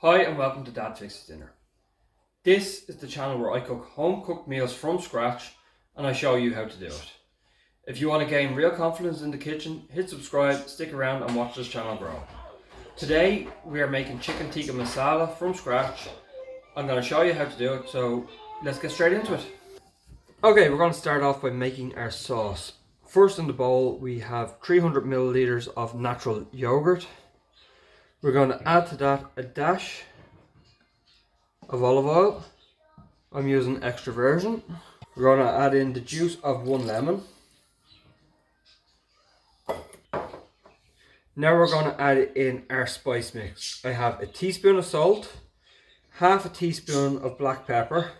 Hi and welcome to Dad Fixes Dinner. This is the channel where I cook home cooked meals from scratch and I show you how to do it. If you want to gain real confidence in the kitchen, hit subscribe, stick around and watch this channel grow. Today we are making chicken tikka masala from scratch. I'm going to show you how to do it, so let's get straight into it. Okay, we're going to start off by making our sauce. First in the bowl we have 300 milliliters of natural yogurt. We're going to add to that a dash of olive oil. I'm using extra virgin. We're going to add in the juice of 1 lemon. Now we're going to add in our spice mix. I have a teaspoon of salt, half a teaspoon of black pepper,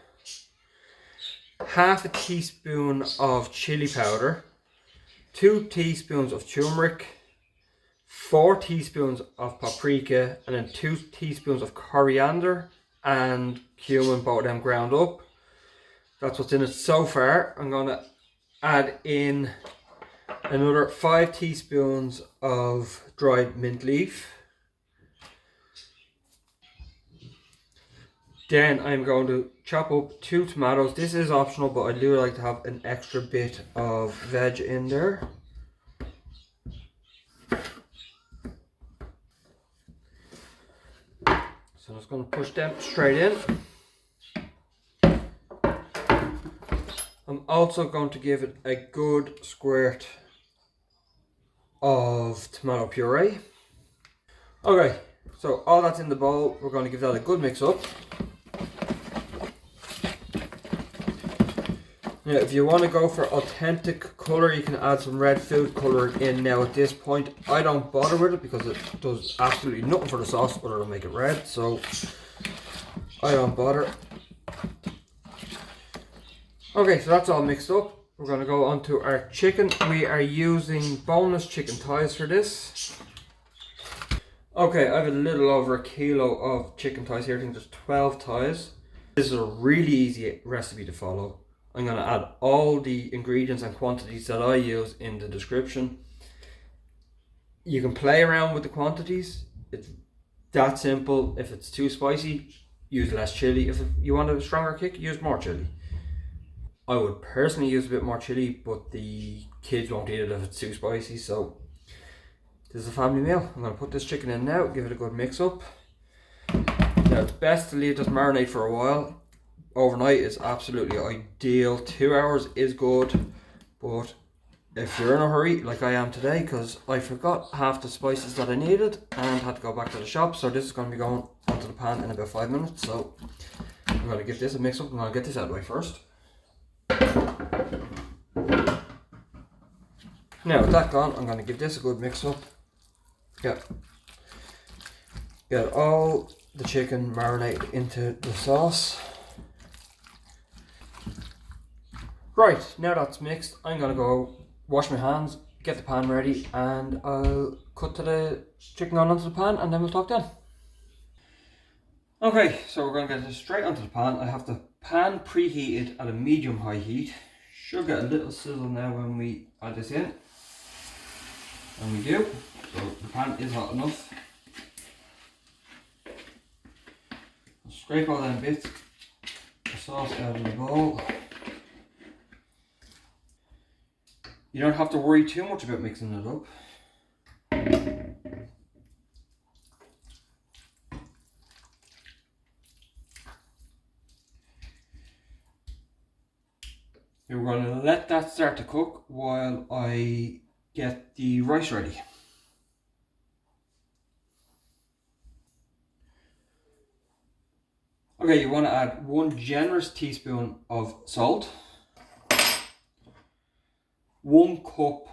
half a teaspoon of chili powder, 2 teaspoons of turmeric, 4 teaspoons of paprika, and then 2 teaspoons of coriander and cumin, both of them ground up. That's what's in it so far. I'm going to add in another 5 teaspoons of dried mint leaf. Then I'm going to chop up 2 tomatoes. This is optional, but I do like to have an extra bit of veg in there. So I'm just going to push them straight in. I'm also going to give it a good squirt of tomato puree. Okay, so all that's in the bowl, we're going to give that a good mix up. Now if you want to go for authentic colour, you can add some red food colour in. Now at this point I don't bother with it because it does absolutely nothing for the sauce other than make it red, so I don't bother. Okay, so that's all mixed up. We're going to go on to our chicken. We are using boneless chicken thighs for this. Okay, I have a little over a kilo of chicken thighs here. I think there's 12 thighs. This is a really easy recipe to follow. I'm going to add all the ingredients and quantities that I use in the description. You can play around with the quantities. It's that simple. If it's too spicy, use less chili. If you want a stronger kick, use more chili. I would personally use a bit more chili, but the kids won't eat it if it's too spicy, so this is a family meal. I'm going to put this chicken in now, give it a good mix up. Now it's best to leave this marinate for a while. Overnight is absolutely ideal. 2 hours is good, but if you're in a hurry, like I am today, because I forgot half the spices that I needed and had to go back to the shop, so this is going to be going onto the pan in about 5 minutes. So I'm going to give this a mix up. I'm going to get this out of the way first. Now with that gone, I'm going to give this a good mix up. Get all the chicken marinated into the sauce. Right, now that's mixed, I'm going to go wash my hands, get the pan ready, and I'll cut to the chicken on onto the pan and then we'll talk then. Okay, so we're going to get this straight onto the pan. I have the pan preheated at a medium-high heat. Should get a little sizzle now when we add this in. And we do. So the pan is hot enough. I'll scrape all them bits of sauce out of the bowl. You don't have to worry too much about mixing it up. We're going to let that start to cook while I get the rice ready. Okay, you want to add 1 generous teaspoon of salt, 1 cup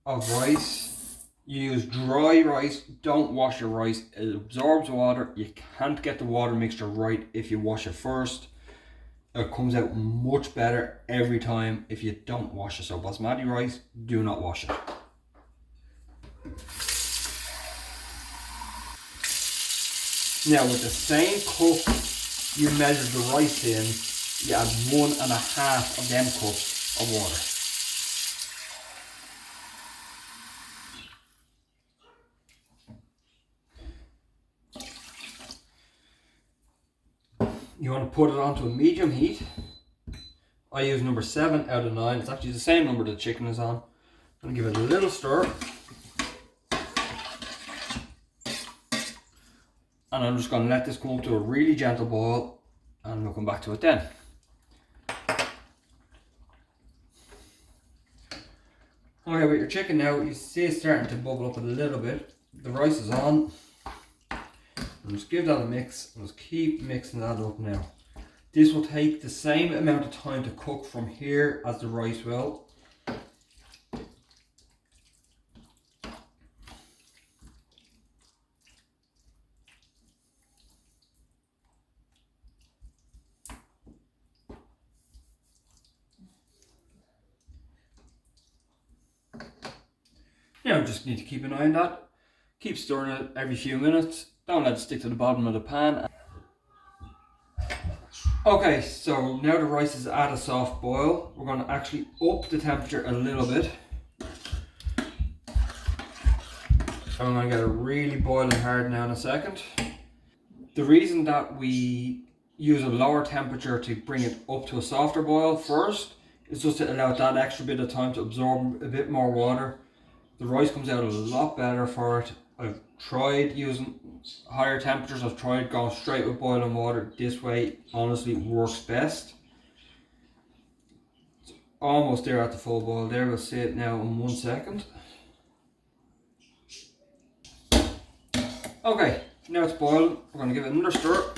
of rice. You use dry rice, don't wash your rice, it absorbs water. You can't get the water mixture right if you wash it first. It comes out much better every time if you don't wash it. So basmati rice, do not wash it. Now with the same cup you measure the rice in, you add 1.5 of them cups of water. You want to put it onto a medium heat. I use number 7 out of 9. It's actually the same number the chicken is on. I'm going to give it a little stir. And I'm just going to let this come up to a really gentle boil, and we'll come back to it then. Okay, with your chicken now, you see it's starting to bubble up a little bit. The rice is on. And just give that a mix, and just keep mixing that up now. This will take the same amount of time to cook from here as the rice will. You know, just need to keep an eye on that. Keep stirring it every few minutes. Don't let it stick to the bottom of the pan. Okay, so now the rice is at a soft boil. We're going to actually up the temperature a little bit. I'm going to get it really boiling hard now in a second. The reason that we use a lower temperature to bring it up to a softer boil first is just to allow that extra bit of time to absorb a bit more water. The rice comes out a lot better for it. I've tried using higher temperatures. I've tried going straight with boiling water. This way honestly works best. It's almost there at the full boil there. We'll see it now in 1 second. Okay, now it's boiling. We're going to give it another stir.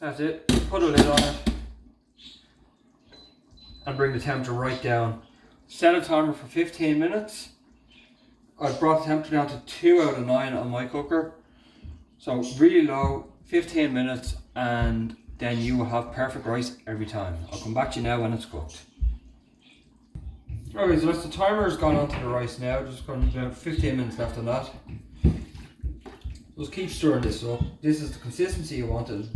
That's it. Put a lid on it and bring the temperature right down. Set a timer for 15 minutes. I've brought the temperature down to 2 out of 9 on my cooker. So really low, 15 minutes, and then you will have perfect rice every time. I'll come back to you now when it's cooked. Okay, so that's the timer has gone onto the rice now. Just got about 15 minutes left on that. Just keep stirring this up. This is the consistency you wanted.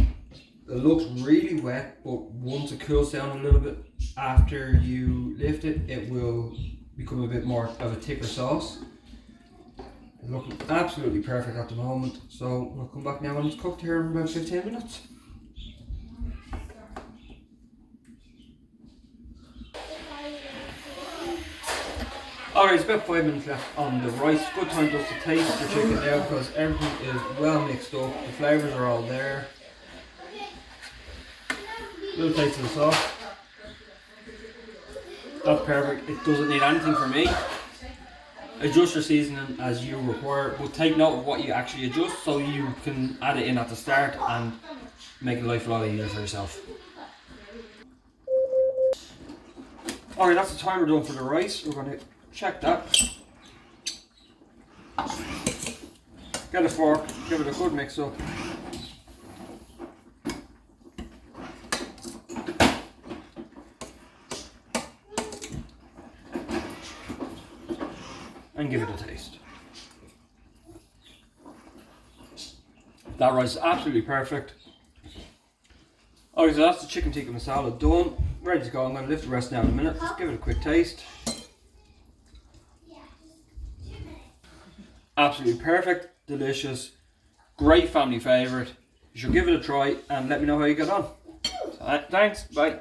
It looks really wet, but once it cools down a little bit after you lift it, it will become a bit more of a thicker sauce. It's looking absolutely perfect at the moment, so we'll come back now when it's cooked here in about 15 minutes. Alright, it's about 5 minutes left on the rice. Good time just to taste the chicken now because everything is well mixed up. The flavours are all there. Little taste of the sauce. That's perfect. It doesn't need anything from me. Adjust your seasoning as you require, but take note of what you actually adjust so you can add it in at the start and make life a lot easier for yourself. Alright, that's the timer done for the rice. We're going to check that. Get a fork, give it a good mix up. And give it a taste. That rice is absolutely perfect. Okay, so that's the chicken tikka masala done. Ready to go. I'm going to lift the rest now in a minute. Let's give it a quick taste. Absolutely perfect, delicious, great family favourite. You should give it a try and let me know how you get on. Thanks, bye.